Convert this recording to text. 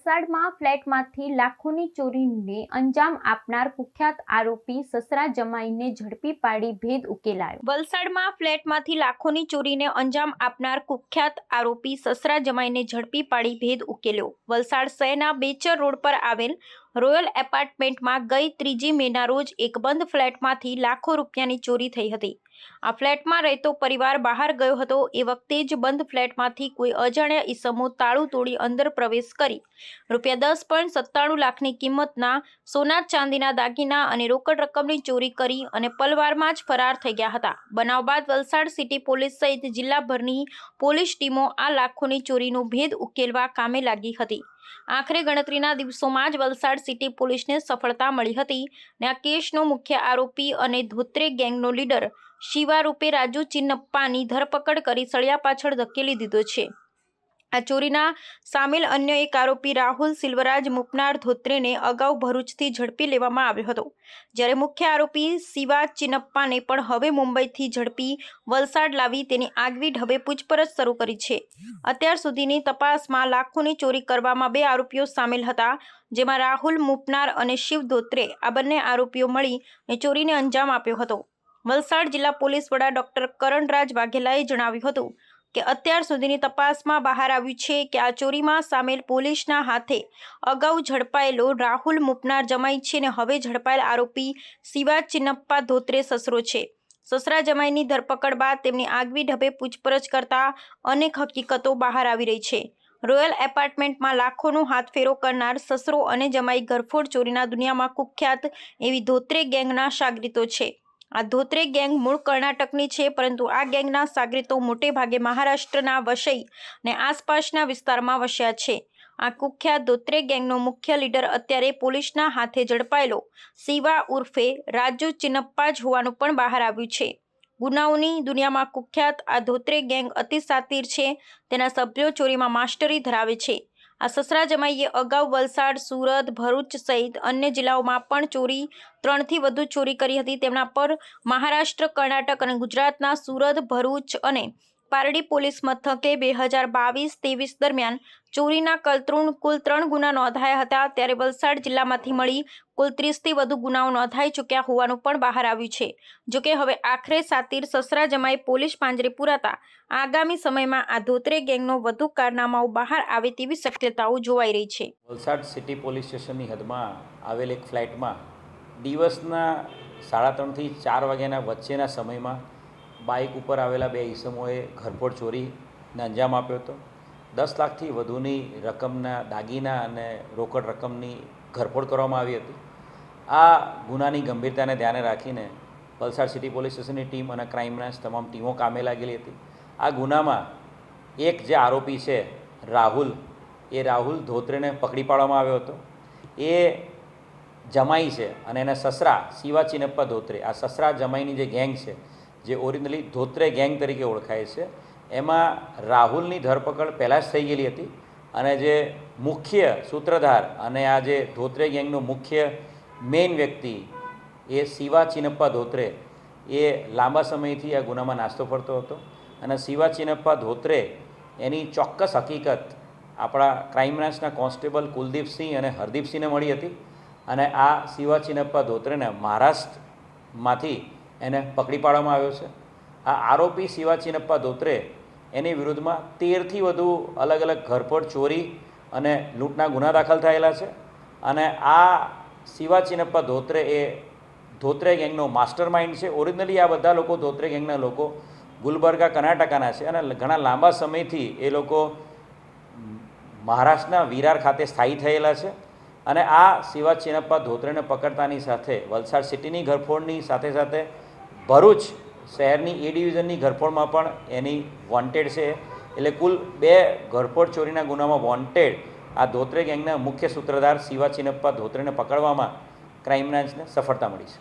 વલસાડમાં ફ્લેટમાંથી લાખોની ચોરીને અંજામ આપનાર કુખ્યાત આરોપી સસરા જમાઈને ઝડપી પાડી ભેદ ઉકેલાયો। વલસાડમાં ફ્લેટમાંથી લાખોની ચોરીને અંજામ આપનાર કુખ્યાત આરોપી સસરા જમાઈને ઝડપી પાડી ભેદ ઉકેલ્યો। વલસાડ શહેરના બેચર રોડ પર આવેલ રોયલ એપાર્ટમેન્ટમાં ગઈ 3 મેના રોજ એક બંધ ફ્લેટમાંથી લાખો રૂપિયાની ચોરી થઈ હતી। આ ફ્લેટમાં રહેતો પરિવાર બહાર ગયો હતો એ વખતે જ બંધ ફ્લેટમાંથી કોઈ અજાણ્યા ઈસમો તાળું તોડી અંદર પ્રવેશ કરી ₹10.97 લાખની કિંમતના સોના ચાંદીના દાગીના અને રોકડ રકમની ચોરી કરી અને પલવારમાં જ ફરાર થઈ ગયા હતા। બનાવ બાદ વલસાડ સિટી પોલીસ સહિત જિલ્લાભરની પોલીસ ટીમો આ લાખોની ચોરીનો ભેદ ઉકેલવા કામે લાગી હતી। આખરે ગણતરીના દિવસોમાં જ વલસાડ સિટી પોલીસને સફળતા મળી હતી ને આ કેસનો મુખ્ય આરોપી અને ધોત્રે ગેંગનો લીડર શિવા રૂપે રાજુ ચિન્નપ્પાની ધરપકડ કરી સળિયા પાછળ ધકેલી દીધો છે। આ ચોરીના સામેલ અન્ય એક આરોપી રાહુલ સિલ્વરાજ મુપનાર ધોત્રેને અગાઉ ભરૂચથી ઝડપી લેવામાં આવ્યો હતો, જ્યારે મુખ્ય આરોપી શિવા ચિન્નપ્પાને પણ હવે મુંબઈથી ઝડપી વલસાડ લાવી તેની આગવી ઢબે પૂછપરછ શરૂ કરી છે। અત્યાર સુધીની તપાસમાં લાખોની ચોરી કરવામાં 2 આરોપીઓ સામેલ હતા, જેમાં રાહુલ મુપનાર અને શિવ ધોત્રે આ બંને આરોપીઓ મળીને ચોરીને અંજામ આપ્યો હતો। વલસાડ જિલ્લા પોલીસ વડા ડોક્ટર કરણરાજ વાઘેલાએ જણાવ્યું હતું કે અત્યાર સુધીની તપાસમાં બહાર આવ્યું છે કે આ ચોરીમાં સામેલ પોલીસના હાથે અગાઉ ઝડપાયેલો રાહુલ મુપનાર જમાઈ છે ને હવે ઝડપાયેલ આરોપી શિવા ચિન્નપ્પા ધોત્રે સસરો છે। સસરા જમાઈની ધરપકડ બાદ તેમની આગવી ઢબે પૂછપરછ કરતા અનેક હકીકતો બહાર આવી રહી છે। રોયલ એપાર્ટમેન્ટમાં લાખોનો હાથફેરો કરનાર સસરો અને જમાઈ ઘરફોડ ચોરીના દુનિયામાં કુખ્યાત એવી ધોત્રે ગેંગના સાગરીતો છે। આ ધોત્રે ગેંગ મૂળ કર્ણાટકની છે, પરંતુ આ ગેંગના સાગરીતો મોટે ભાગે મહારાષ્ટ્રના વસઈ અને આસપાસના વિસ્તારમાં વસ્યા છે। આ કુખ્યાત ધોત્રે ગેંગનો મુખ્ય લીડર અત્યારે પોલીસના હાથે ઝડપાયેલો શિવા ઉર્ફે રાજુ ચિન્નપ્પા જ હોવાનું પણ બહાર આવ્યું છે। ગુનાઓની દુનિયામાં કુખ્યાત આ ધોત્રે ગેંગ અતિ શાતિર છે। તેના સભ્યો ચોરીમાં માસ્ટરી ધરાવે છે। આ સસરા જમાઈએ અગાઉ વલસાડ, સુરત, ભરૂચ સહિત અન્ય જિલ્લાઓમાં પણ 3થી વધુ ચોરી કરી હતી। તેમના પર મહારાષ્ટ્ર, કર્ણાટક અને ગુજરાતના સુરત, ભરૂચ અને પારડી પોલીસ મથકે 2022-23 દરમિયાન ચોરીના કુલ 3 ગુના નોંધાયા હતા, ત્યારે વલસાડ જિલ્લામાંથી મળી કુલ 30થી વધુ ગુનાઓ નોંધાઈ ચૂક્યા હોવાનું પણ બહાર આવ્યું છે। જોકે હવે આખરે શાતિર સસરા જમાઈ પોલીસ પાંજરે પુરાતા આગામી સમયમાં આ ધોત્રે ગેંગનો વધુ કારનામાઓ બહાર આવે તેવી શક્યતાઓ જોવાઈ રહી છે। વલસાડ સિટી પોલીસ સ્ટેશનની હદમાં આવેલ એક ફ્લેટમાં દિવસના 3:30થી 4 વાગ્યાના વચ્ચેના સમયમાં બાઇક ઉપર આવેલા 2 ઈસમોએ ઘરફોડ ચોરીને અંજામ આપ્યો હતો। 10 લાખથી વધુની રકમના દાગીના અને રોકડ રકમની ઘરફોડ કરવામાં આવી હતી। આ ગુનાની ગંભીરતાને ધ્યાને રાખીને વલસાડ સિટી પોલીસ સ્ટેશનની ટીમ અને ક્રાઇમ બ્રાન્ચ તમામ ટીમો કામે લાગેલી હતી। આ ગુનામાં એક જે આરોપી છે રાહુલ, એ રાહુલ ધોત્રેને પકડી પાડવામાં આવ્યો હતો। એ જમાઈ છે અને એના સસરા શિવા ચિન્નપ્પા ધોત્રે, આ સસરા જમાઈની જે ગેંગ છે, જે ઓરિજિનલી ધોત્રે ગેંગ તરીકે ઓળખાય છે, એમાં રાહુલની ધરપકડ પહેલાં જ થઈ ગયેલી હતી અને જે મુખ્ય સૂત્રધાર અને આ જે ધોત્રે ગેંગનો મુખ્ય મેઇન વ્યક્તિ એ શિવા ચિન્નપ્પા ધોત્રે એ લાંબા સમયથી આ ગુનામાં નાસ્તો ફરતો હતો અને શિવા ચિન્નપ્પા ધોત્રે એની ચોક્કસ હકીકત આપણા ક્રાઇમ બ્રાન્ચના કોન્સ્ટેબલ કુલદીપસિંહ અને હરદીપસિંહને મળી હતી અને આ શિવા ચિન્નપ્પા ધોત્રેને મહારાષ્ટ્રમાંથી એને પકડી પાડવામાં આવ્યો છે। આ આરોપી શિવા ચિન્નપ્પા ધોત્રે એની વિરુદ્ધમાં 13થી વધુ અલગ અલગ ઘરફોડ, ચોરી અને લૂંટના ગુના દાખલ થયેલા છે અને આ શિવા ચિન્નપ્પા ધોત્રે એ ધોત્રે ગેંગનો માસ્ટર માઇન્ડ છે। ઓરિજિનલી આ બધા લોકો ધોત્રે ગેંગના લોકો ગુલબર્ગા, કર્ણાટકાના છે અને ઘણા લાંબા સમયથી એ લોકો મહારાષ્ટ્રના વિરાર ખાતે સ્થાયી થયેલા છે અને આ શિવા ચિન્નપ્પા ધોત્રેને પકડતાની સાથે વલસાડ સિટીની ઘરફોડની સાથે સાથે ભરૂચ શહેરની એ ડિવિઝનની ઘરફોડમાં પણ એની વોન્ટેડ છે। એટલે કુલ 2 ઘરફોડ ચોરીના ગુનામાં વોન્ટેડ આ ધોત્રે ગેંગના મુખ્ય સૂત્રધાર શિવા ચિન્નપ્પા ધોત્રેને પકડવામાં ક્રાઇમ બ્રાન્ચને સફળતા મળી છે।